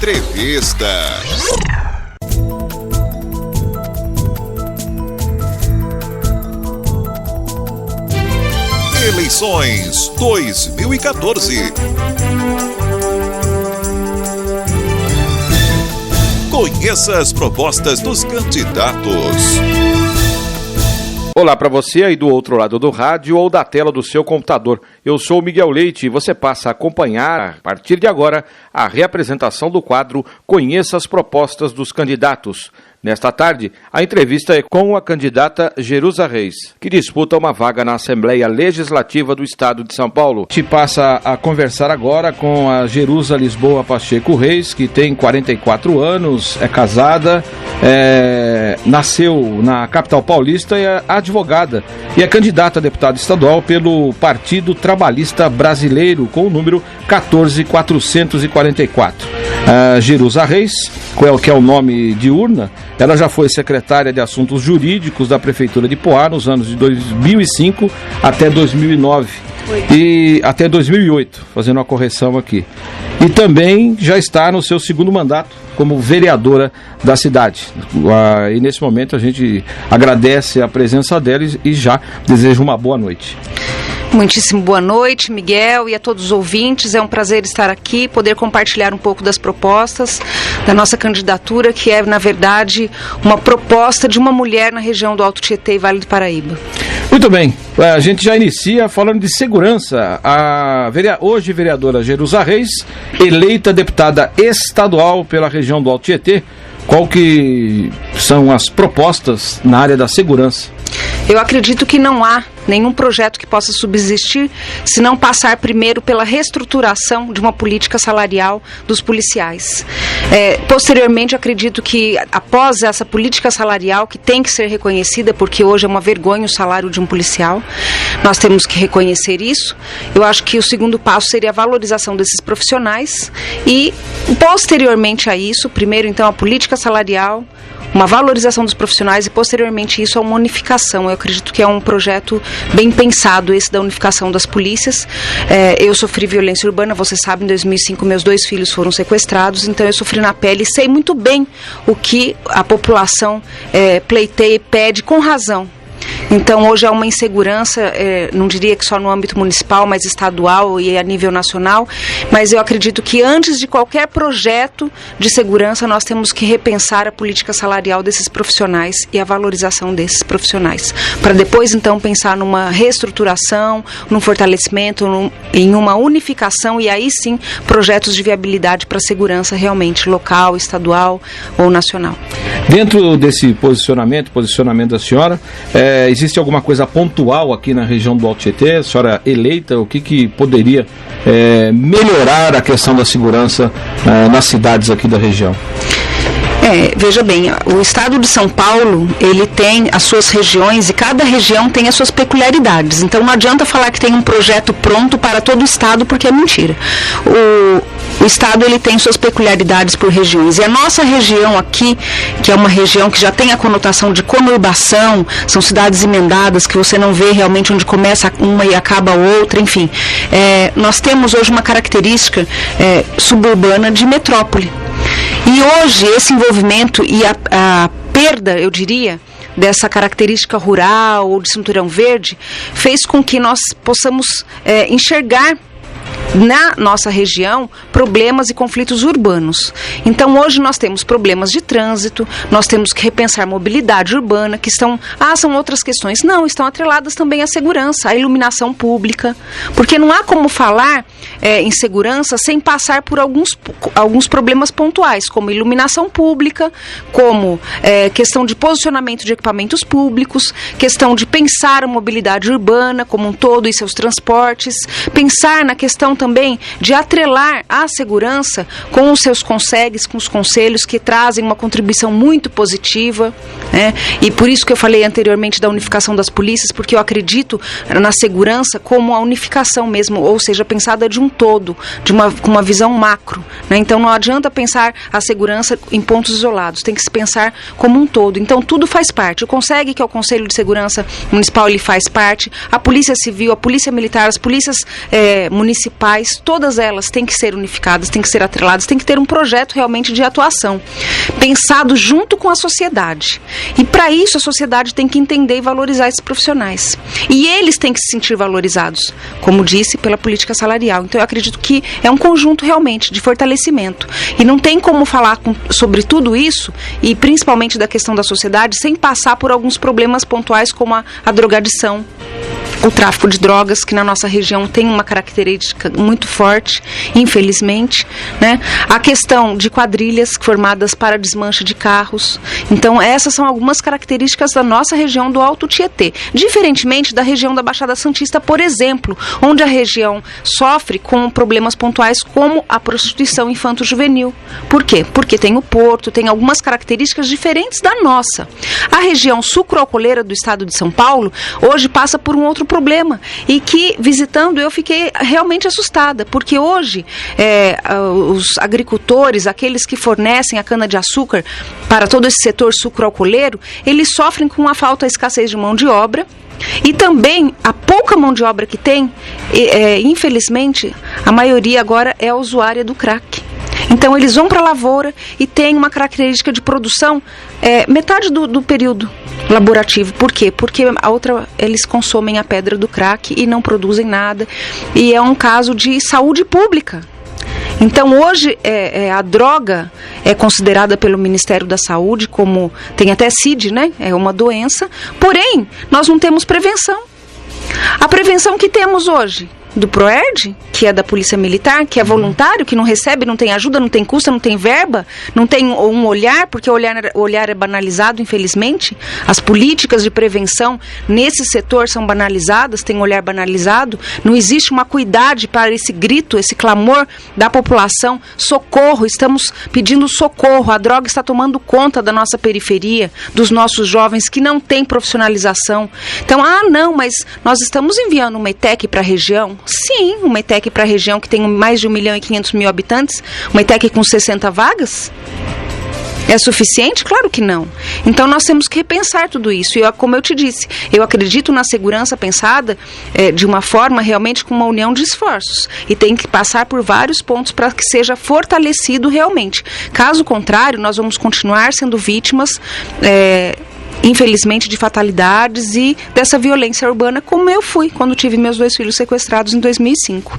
Entrevista. Eleições 2014. Conheça as propostas dos candidatos. Olá para você aí do outro lado do rádio ou da tela do seu computador. Eu sou o Miguel Leite e você passa a acompanhar, a partir de agora, a reapresentação do quadro Conheça as propostas dos candidatos. Nesta tarde, a entrevista é com a candidata Jerusa Reis, que disputa uma vaga na Assembleia Legislativa do Estado de São Paulo. A gente passa a conversar agora com a Jerusa Lisboa Pacheco Reis, que tem 44 anos, é casada, nasceu na capital paulista e é advogada. E é candidata a deputada estadual pelo Partido Trabalhista Brasileiro, com o número 14444. Jerusa Reis, que é o nome de urna, ela já foi secretária de Assuntos Jurídicos da Prefeitura de Poá nos anos de 2005 até 2009 e até 2008, fazendo uma correção aqui. E também já está no seu segundo mandato como vereadora da cidade. E nesse momento a gente agradece a presença dela e já deseja uma boa noite. Muitíssimo boa noite, Miguel, e a todos os ouvintes. É um prazer estar aqui, poder compartilhar um pouco das propostas da nossa candidatura, que é, na verdade, uma proposta de uma mulher na região do Alto Tietê e Vale do Paraíba. Muito bem, a gente já inicia falando de segurança. Hoje, vereadora Jerusa Reis, eleita deputada estadual pela região do Alto Tietê. Qual que são as propostas na área da segurança? Eu acredito que não há nenhum projeto que possa subsistir se não passar primeiro pela reestruturação de uma política salarial dos policiais. Posteriormente, acredito que após essa política salarial, que tem que ser reconhecida, porque hoje é uma vergonha o salário de um policial, nós temos que reconhecer isso. Eu acho que o segundo passo seria a valorização desses profissionais e, posteriormente a isso, primeiro então a política salarial, uma valorização dos profissionais e, posteriormente, isso é uma unificação. Eu acredito que é um projeto bem pensado, esse da unificação das polícias. Eu sofri violência urbana, você sabe, em 2005 meus 2 filhos foram sequestrados, então eu sofri na pele e sei muito bem o que a população pleiteia e pede com razão. Então, hoje há uma insegurança, não diria que só no âmbito municipal, mas estadual e a nível nacional, mas eu acredito que antes de qualquer projeto de segurança, nós temos que repensar a política salarial desses profissionais e a valorização desses profissionais, para depois, então, pensar numa reestruturação, num fortalecimento, em uma unificação e aí sim, projetos de viabilidade para a segurança realmente local, estadual ou nacional. Dentro desse posicionamento da senhora, existe alguma coisa pontual aqui na região do Alto Tietê? A senhora eleita, o que poderia melhorar a questão da segurança nas cidades aqui da região? Veja bem, o estado de São Paulo, ele tem as suas regiões e cada região tem as suas peculiaridades. Então não adianta falar que tem um projeto pronto para todo o estado, porque é mentira. O estado, ele tem suas peculiaridades por regiões. E a nossa região aqui, que é uma região que já tem a conotação de conurbação, são cidades emendadas, que você não vê realmente onde começa uma e acaba a outra, enfim. Nós temos hoje uma característica suburbana de metrópole. E hoje esse envolvimento e a perda, eu diria, dessa característica rural ou de cinturão verde, fez com que nós possamos enxergar na nossa região problemas e conflitos urbanos. Então hoje nós temos problemas de trânsito, nós temos que repensar mobilidade urbana, que são outras questões. Não, estão atreladas também à segurança, à iluminação pública, porque não há como falar em segurança sem passar por alguns problemas pontuais, como iluminação pública, como questão de posicionamento de equipamentos públicos, questão de pensar a mobilidade urbana como um todo e seus transportes, pensar na questão também de atrelar a segurança com os seus consegues, com os conselhos que trazem uma contribuição muito positiva, né? E por isso que eu falei anteriormente da unificação das polícias, porque eu acredito na segurança como a unificação mesmo, ou seja, pensada de um todo, com uma visão macro, né? Então não adianta pensar a segurança em pontos isolados, tem que se pensar como um todo. Então tudo faz parte. O CONSEG, que é o Conselho de Segurança Municipal, ele faz parte, a Polícia Civil, a Polícia Militar, as polícias municipais, faz, todas elas têm que ser unificadas, têm que ser atreladas, tem que ter um projeto realmente de atuação, pensado junto com a sociedade. E para isso a sociedade tem que entender e valorizar esses profissionais. E eles têm que se sentir valorizados, como disse, pela política salarial. Então eu acredito que é um conjunto realmente de fortalecimento. E não tem como falar sobre tudo isso, e principalmente da questão da sociedade, sem passar por alguns problemas pontuais como a drogadição, o tráfico de drogas, que na nossa região tem uma característica muito forte, infelizmente, né? A questão de quadrilhas formadas para desmanche de carros. Então, essas são algumas características da nossa região do Alto Tietê. Diferentemente da região da Baixada Santista, por exemplo, onde a região sofre com problemas pontuais como a prostituição infanto-juvenil. Por quê? Porque tem o porto, tem algumas características diferentes da nossa. A região sucroalcooleira do estado de São Paulo, hoje passa por um outro problema, e que, visitando, eu fiquei realmente assustada, porque hoje os agricultores, aqueles que fornecem a cana-de-açúcar para todo esse setor sucroalcooleiro, eles sofrem com a falta, a escassez de mão de obra, e também a pouca mão de obra que tem, infelizmente, a maioria agora é usuária do crack. Então eles vão para a lavoura e tem uma característica de produção metade do período laborativo. Por quê? Porque a outra, eles consomem a pedra do crack e não produzem nada. E é um caso de saúde pública. Então hoje a droga é considerada pelo Ministério da Saúde como, tem até CID, né? É uma doença, porém nós não temos prevenção. A prevenção que temos hoje do PROERD, que é da Polícia Militar, que é voluntário, que não recebe, não tem ajuda, não tem custo, não tem verba, não tem um olhar, porque o olhar é banalizado, infelizmente. As políticas de prevenção nesse setor são banalizadas, tem um olhar banalizado, não existe uma acuidade para esse grito, esse clamor da população: socorro, estamos pedindo socorro, a droga está tomando conta da nossa periferia, dos nossos jovens que não têm profissionalização. Então, não, mas nós estamos enviando uma ETEC para a região. Sim, uma ETEC para a região que tem mais de 1.500.000 habitantes, uma ETEC com 60 vagas. É suficiente? Claro que não. Então nós temos que repensar tudo isso. E como eu te disse, eu acredito na segurança pensada de uma forma realmente com uma união de esforços. E tem que passar por vários pontos para que seja fortalecido realmente. Caso contrário, nós vamos continuar sendo vítimas, infelizmente, de fatalidades e dessa violência urbana, como eu fui quando tive meus 2 filhos sequestrados em 2005.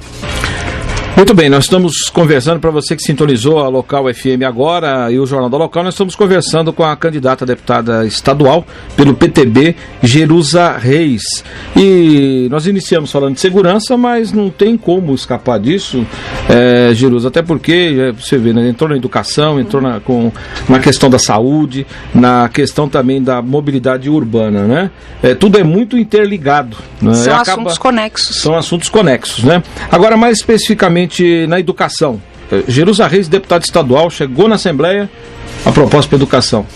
Muito bem, nós estamos conversando, para você que sintonizou a Local FM agora e o Jornal da Local, nós estamos conversando com a candidata a deputada estadual pelo PTB, Jerusa Reis. E nós iniciamos falando de segurança, mas não tem como escapar disso, Jerusa, até porque, você vê, né, entrou na educação, entrou na questão da saúde, na questão também da mobilidade urbana, né? Tudo é muito interligado, né? São assuntos conexos. São assuntos conexos, né? Agora, mais especificamente na educação. Jerusa Reis, deputada estadual, chegou na Assembleia a propósito da educação.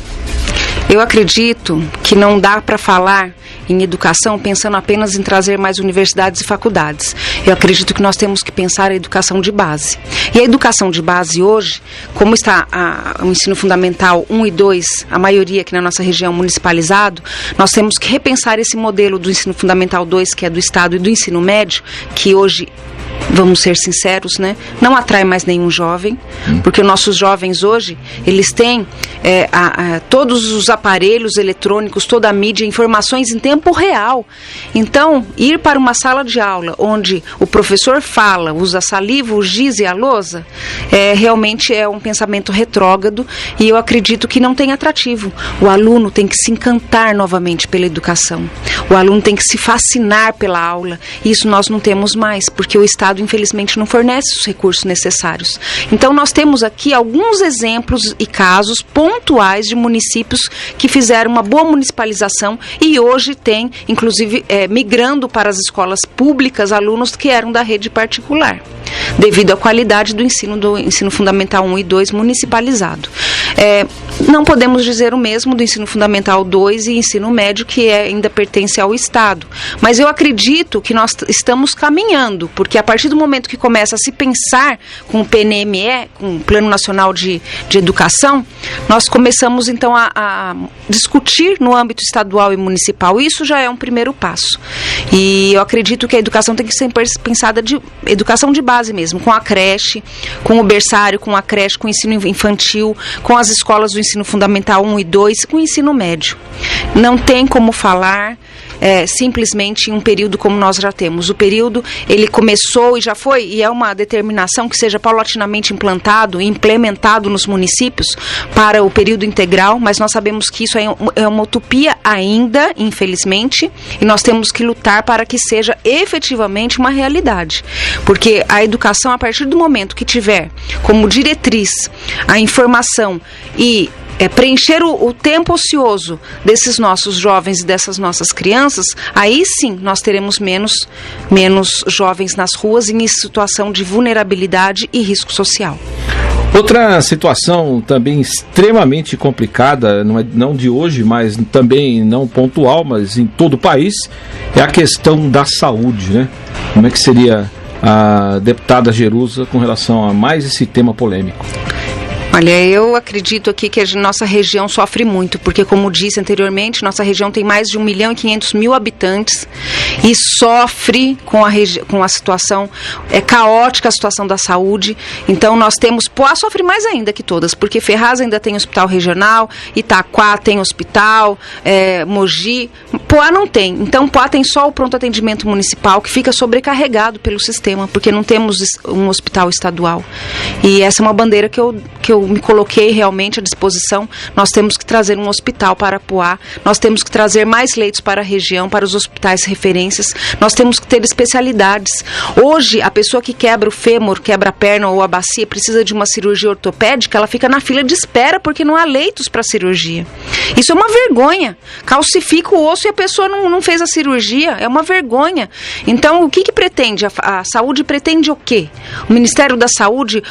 Eu acredito que não dá para falar em educação pensando apenas em trazer mais universidades e faculdades. Eu acredito que nós temos que pensar a educação de base. E a educação de base hoje, como está o ensino fundamental 1 e 2, a maioria aqui na nossa região municipalizado, nós temos que repensar esse modelo do ensino fundamental 2, que é do Estado, e do ensino médio, que hoje, vamos ser sinceros, né, não atrai mais nenhum jovem, porque os nossos jovens hoje, eles têm todos os aparelhos eletrônicos, toda a mídia, informações em tempo real. Então, ir para uma sala de aula onde o professor fala, usa a saliva, o giz e a lousa, realmente é um pensamento retrógrado, e eu acredito que não tem atrativo. O aluno tem que se encantar novamente pela educação. O aluno tem que se fascinar pela aula. Isso nós não temos mais, porque o Estado, infelizmente, não fornece os recursos necessários. Então, nós temos aqui alguns exemplos e casos pontuais de municípios que fizeram uma boa municipalização e hoje tem, inclusive, migrando para as escolas públicas, alunos que eram da rede particular, devido à qualidade do ensino fundamental 1 e 2 municipalizado. Não podemos dizer o mesmo do ensino fundamental 2 e ensino médio, que ainda pertence ao Estado. Mas eu acredito que nós estamos caminhando, porque a partir do momento que começa a se pensar com o PNME, com o Plano Nacional de Educação, nós começamos então a discutir no âmbito estadual e municipal. Isso já é um primeiro passo. E eu acredito que a educação tem que ser pensada de educação de base mesmo, com a creche, com o berçário, com a creche, com o ensino infantil, com as escolas do ensino fundamental 1 e 2, com o ensino médio. Não tem como falar simplesmente em um período como nós já temos. O período, ele começou e já foi, e é uma determinação que seja paulatinamente implantado e implementado nos municípios para o período integral, mas nós sabemos que isso é uma utopia ainda, infelizmente, e nós temos que lutar para que seja efetivamente uma realidade. Porque a educação, a partir do momento que tiver como diretriz a informação e preencher o tempo ocioso desses nossos jovens e dessas nossas crianças, aí sim nós teremos menos jovens nas ruas em situação de vulnerabilidade e risco social. Outra situação também extremamente complicada, não de hoje, mas também não pontual, mas em todo o país, é a questão da saúde, né? Como é que seria a deputada Jerusa com relação a mais esse tema polêmico? Olha, eu acredito aqui que a nossa região sofre muito, porque, como disse anteriormente, nossa região tem mais de 1.500.000 habitantes e sofre com a situação, caótica a situação da saúde. Então, nós temos, Poá sofre mais ainda que todas, porque Ferraz ainda tem hospital regional, Itaquá tem hospital, Mogi, Poá não tem. Então, Poá tem só o pronto atendimento municipal, que fica sobrecarregado pelo sistema, porque não temos um hospital estadual. E essa é uma bandeira que eu me coloquei realmente à disposição. Nós temos que trazer um hospital para Poá, nós temos que trazer mais leitos para a região, para os hospitais referências, nós temos que ter especialidades. Hoje, a pessoa que quebra o fêmur, quebra a perna ou a bacia, precisa de uma cirurgia ortopédica, ela fica na fila de espera porque não há leitos para cirurgia. Isso é uma vergonha. Calcifica o osso e a pessoa não fez a cirurgia. É uma vergonha. Então, o que pretende? A saúde pretende o quê? O Ministério da Saúde,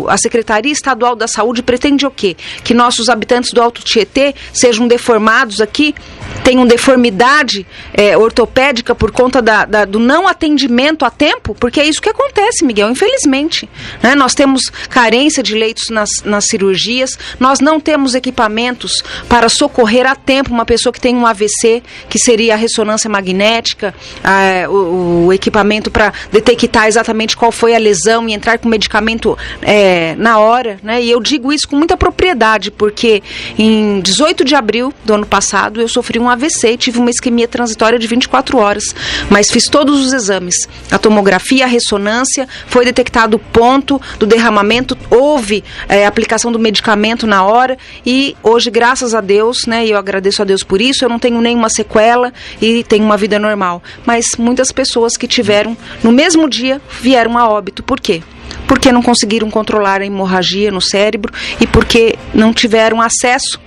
a Secretaria Estadual da Saúde pretende o quê? Que nossos habitantes do Alto Tietê sejam deformados aqui, tenham deformidade ortopédica por conta do não atendimento a tempo? Porque é isso que acontece, Miguel, infelizmente. Né? Nós temos carência de leitos nas cirurgias, nós não temos equipamentos para socorrer a tempo uma pessoa que tem um AVC, que seria a ressonância magnética, o equipamento para detectar exatamente qual foi a lesão e entrar com medicamento na hora, né? E eu digo isso com muita propriedade, porque em 18 de abril do ano passado eu sofri um AVC e tive uma isquemia transitória de 24 horas, mas fiz todos os exames, a tomografia, a ressonância, foi detectado o ponto do derramamento, houve aplicação do medicamento na hora e hoje, graças a Deus, né, e eu agradeço a Deus por isso, eu não tenho nenhuma sequela e tenho uma vida normal, mas muitas pessoas que tiveram no mesmo dia vieram a óbito. Por quê? Porque não conseguiram controlar a hemorragia no cérebro e porque não tiveram acesso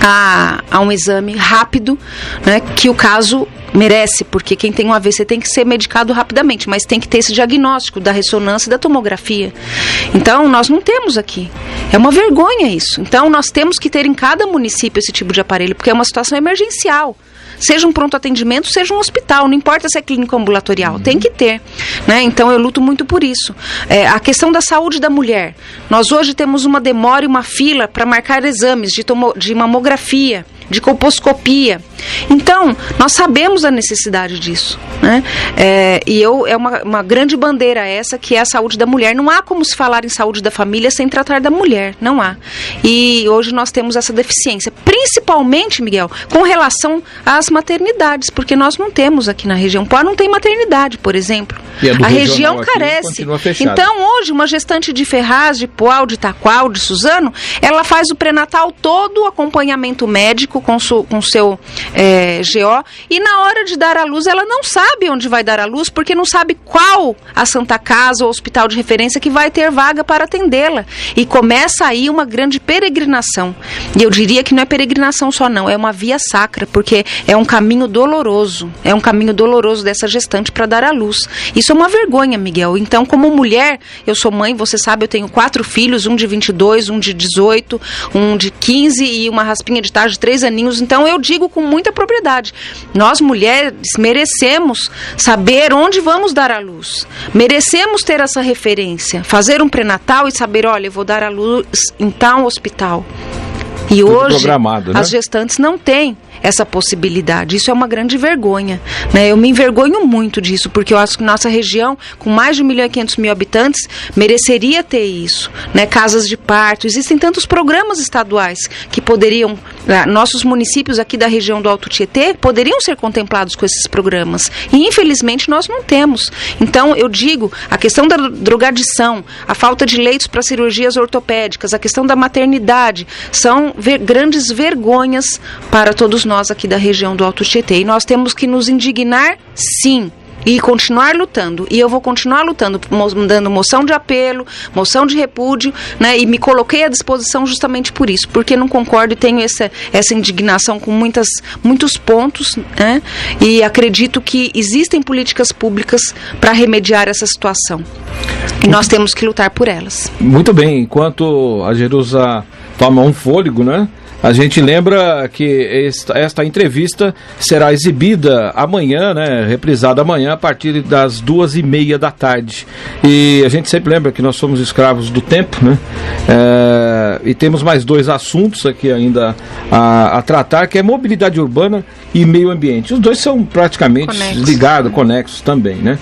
a um exame rápido, né, que o caso merece, porque quem tem um AVC tem que ser medicado rapidamente, mas tem que ter esse diagnóstico da ressonância e da tomografia. Então, nós não temos aqui. É uma vergonha isso. Então, nós temos que ter em cada município esse tipo de aparelho, porque é uma situação emergencial. Seja um pronto atendimento, seja um hospital, não importa se é clínico ambulatorial, tem que ter, né? Então eu luto muito por isso. A questão da saúde da mulher, nós hoje temos uma demora e uma fila para marcar exames de mamografia, de colposcopia. Então, nós sabemos a necessidade disso, né? É uma grande bandeira essa, que é a saúde da mulher. Não há como se falar em saúde da família sem tratar da mulher, não há. E hoje nós temos essa deficiência, principalmente, Miguel, com relação às maternidades, porque nós não temos aqui na região. Poá não tem maternidade, por exemplo. A região carece. Então, hoje, uma gestante de Ferraz, de Poá, de Itaquá, de Suzano, ela faz o pré-natal todo, o acompanhamento médico com seu GO, e na hora de dar à luz, ela não sabe onde vai dar à luz, porque não sabe qual a Santa Casa ou hospital de referência que vai ter vaga para atendê-la. E começa aí uma grande peregrinação. E eu diria que não é peregrinação só não, é uma via sacra, porque é um caminho doloroso dessa gestante para dar à luz. Isso Isso é uma vergonha, Miguel. Então, como mulher, eu sou mãe, você sabe, eu tenho 4 filhos, um de 22, um de 18, um de 15 e uma raspinha de tarde de 3 aninhos. Então, eu digo com muita propriedade, nós mulheres merecemos saber onde vamos dar à luz. Merecemos ter essa referência, fazer um pré-natal e saber, olha, eu vou dar à luz em tal hospital. E tudo hoje, programado, né? As gestantes não têm essa possibilidade. Isso é uma grande vergonha, né? Eu me envergonho muito disso, porque eu acho que nossa região, com mais de 1.500.000 habitantes, mereceria ter isso, né? Casas de parto, existem tantos programas estaduais que poderiam, nossos municípios aqui da região do Alto Tietê, poderiam ser contemplados com esses programas, e infelizmente nós não temos. Então eu digo, a questão da drogadição, a falta de leitos para cirurgias ortopédicas, a questão da maternidade, são grandes vergonhas para todos nós aqui da região do Alto Tietê. E nós temos que nos indignar, sim, e continuar lutando. E eu vou continuar lutando, dando moção de apelo, moção de repúdio, né? E me coloquei à disposição justamente por isso, porque não concordo e tenho essa indignação com muitos pontos, né? E acredito que existem políticas públicas para remediar essa situação. E nós temos que lutar por elas. Muito bem. Enquanto a Jerusa toma um fôlego, né? A gente lembra que esta entrevista será exibida amanhã, né, reprisada amanhã a partir das 2:30 da tarde. E a gente sempre lembra que nós somos escravos do tempo, né? E temos mais 2 assuntos aqui ainda a tratar, que é mobilidade urbana e meio ambiente. Os dois são praticamente ligados, conexos também, né?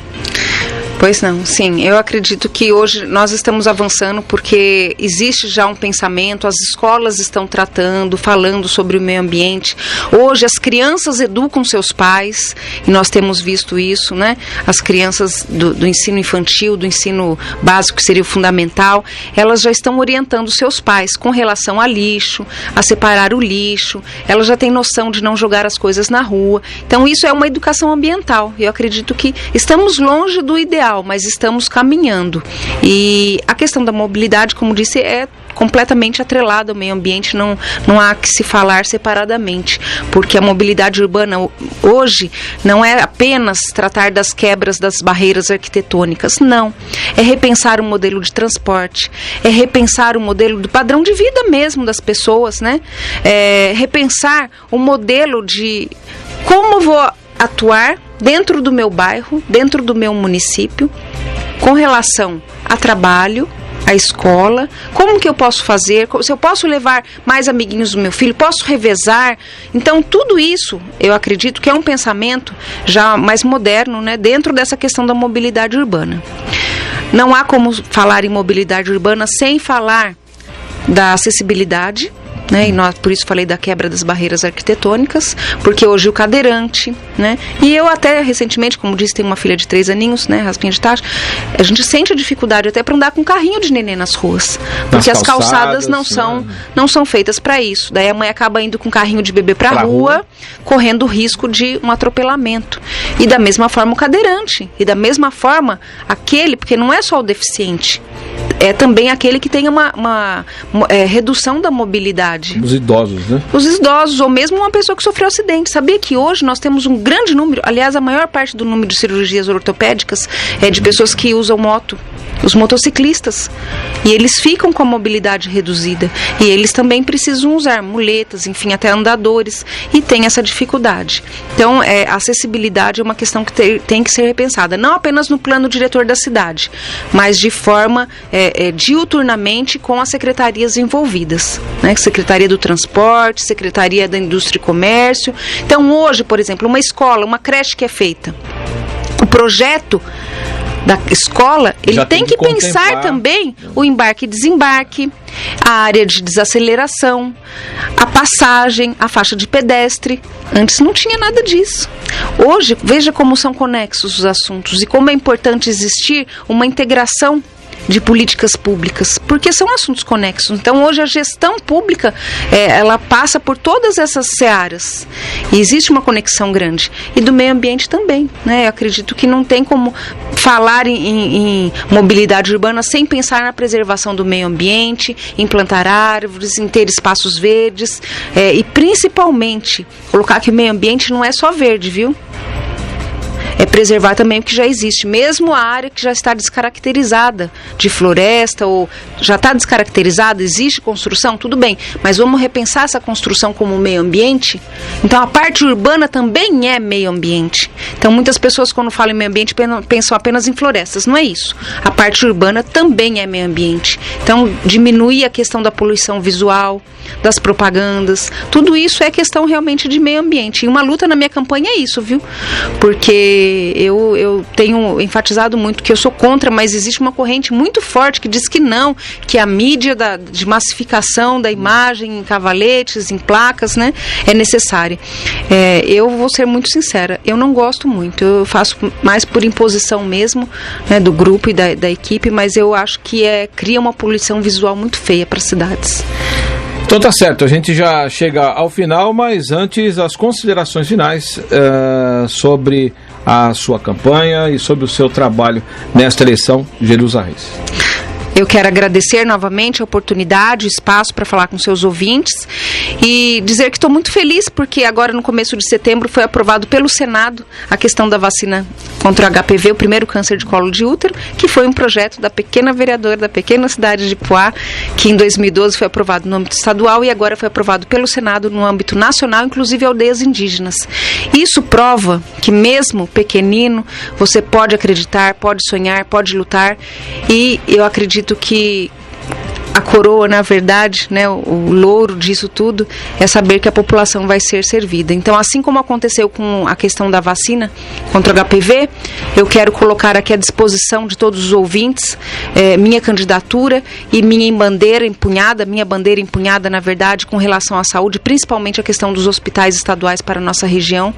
Pois não, sim, eu acredito que hoje nós estamos avançando porque existe já um pensamento, as escolas estão tratando, falando sobre o meio ambiente. Hoje as crianças educam seus pais, e nós temos visto isso, né? As crianças do ensino infantil, do ensino básico, que seria o fundamental, elas já estão orientando seus pais com relação a lixo, a separar o lixo, elas já têm noção de não jogar as coisas na rua. Então isso é uma educação ambiental, e eu acredito que estamos longe do ideal, mas estamos caminhando. E a questão da mobilidade, como disse, é completamente atrelada ao meio ambiente, não há que se falar separadamente, porque a mobilidade urbana hoje não é apenas tratar das quebras das barreiras arquitetônicas, não. É repensar o modelo de transporte, é repensar o modelo do padrão de vida mesmo das pessoas, né? É repensar o modelo de como vou atuar dentro do meu bairro, dentro do meu município, com relação a trabalho, a escola, como que eu posso fazer, se eu posso levar mais amiguinhos do meu filho, posso revezar. Então tudo isso eu acredito que é um pensamento já mais moderno, né, dentro dessa questão da mobilidade urbana. Não há como falar em mobilidade urbana sem falar da acessibilidade, né? E por isso falei da quebra das barreiras arquitetônicas, porque hoje o cadeirante, né? E eu até recentemente, como disse, tenho uma filha de 3 aninhos, né? Raspinha de tacho, a gente sente a dificuldade até para andar com carrinho de neném nas ruas, porque as calçadas não são feitas para isso. Daí a mãe acaba indo com carrinho de bebê para a rua, correndo o risco de um atropelamento. E da mesma forma o cadeirante, e da mesma forma aquele, porque não é só o deficiente, é também aquele que tem uma redução da mobilidade. Os idosos, né? Os idosos, ou mesmo uma pessoa que sofreu acidente. Sabia que hoje nós temos um grande número, aliás, a maior parte do número de cirurgias ortopédicas é de pessoas que usam moto, os motociclistas. E eles ficam com a mobilidade reduzida. E eles também precisam usar muletas, enfim, até andadores, e tem essa dificuldade. Então, a acessibilidade é uma questão que tem que ser repensada, não apenas no plano diretor da cidade, mas de forma diuturnamente com as secretarias envolvidas, né? Secretaria do Transporte, Secretaria da Indústria e Comércio. Então hoje, por exemplo, uma escola, uma creche que é feita, o projeto da escola, ele tem que pensar também o embarque e desembarque, a área de desaceleração, a passagem, a faixa de pedestre. Antes não tinha nada disso. Hoje, veja como são conexos os assuntos e como é importante existir uma integração de políticas públicas, porque são assuntos conexos. Então hoje a gestão pública ela passa por todas essas searas e existe uma conexão grande, e do meio ambiente também, né? Eu acredito que não tem como falar em mobilidade urbana sem pensar na preservação do meio ambiente, em plantar árvores, em ter espaços verdes, e principalmente colocar que o meio ambiente não é só verde, viu? é preservar também o que já existe, mesmo a área que já está descaracterizada de floresta, ou já está descaracterizada, existe construção, tudo bem, mas vamos repensar essa construção como meio ambiente. Então a parte urbana também é meio ambiente. Então muitas pessoas, quando falam em meio ambiente, pensam apenas em florestas, não é isso. A parte urbana também é meio ambiente. Então diminuir a questão da poluição visual, das propagandas, tudo isso é questão realmente de meio ambiente. E uma luta na minha campanha é isso, viu? Porque eu tenho enfatizado muito que eu sou contra, mas existe uma corrente muito forte que diz que não, que a mídia de massificação da imagem em cavaletes, em placas, né, é necessária. Eu vou ser muito sincera, eu não gosto muito, eu faço mais por imposição mesmo, né, do grupo e da equipe, mas eu acho que cria uma poluição visual muito feia para as cidades. Então tá certo, a gente já chega ao final, mas antes as considerações finais sobre a sua campanha e sobre o seu trabalho nesta eleição, Jerusa Reis. Eu quero agradecer novamente a oportunidade, o espaço para falar com seus ouvintes e dizer que estou muito feliz porque agora no começo de setembro foi aprovado pelo Senado a questão da vacina contra o HPV, o primeiro câncer de colo de útero, que foi um projeto da pequena vereadora da pequena cidade de Poá, que em 2012 foi aprovado no âmbito estadual e agora foi aprovado pelo Senado no âmbito nacional, inclusive aldeias indígenas. Isso prova que mesmo pequenino, você pode acreditar, pode sonhar, pode lutar e eu acredito que a coroa, na verdade, né, o louro disso tudo é saber que a população vai ser servida. Então, assim como aconteceu com a questão da vacina contra o HPV, eu quero colocar aqui à disposição de todos os ouvintes minha candidatura e minha bandeira empunhada, na verdade, com relação à saúde, principalmente a questão dos hospitais estaduais para a nossa região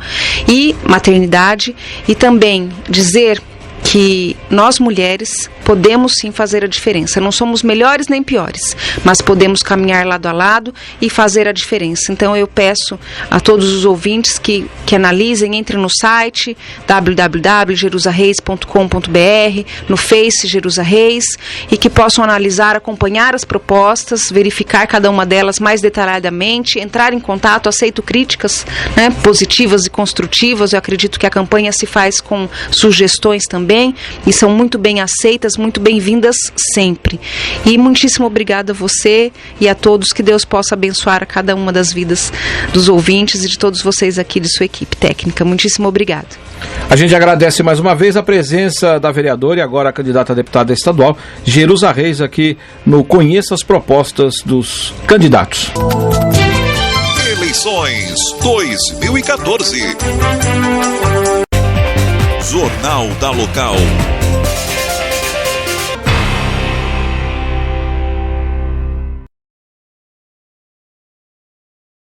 e maternidade, e também dizer que nós mulheres podemos sim fazer a diferença. Não somos melhores nem piores, mas podemos caminhar lado a lado e fazer a diferença. Então eu peço a todos os ouvintes que analisem, entrem no site www.jerusareis.com.br, no Face Jerusa Reis, e que possam analisar, acompanhar as propostas, verificar cada uma delas mais detalhadamente, entrar em contato, aceito críticas, né, positivas e construtivas. Eu acredito que a campanha se faz com sugestões também, e são muito bem aceitas, muito bem-vindas sempre. E muitíssimo obrigada a você e a todos, que Deus possa abençoar a cada uma das vidas dos ouvintes e de todos vocês aqui de sua equipe técnica. Muitíssimo obrigada. A gente agradece mais uma vez a presença da vereadora e agora a candidata a deputada estadual, Jerusa Reis, aqui no Conheça as Propostas dos Candidatos. Eleições 2014. Jornal da Local.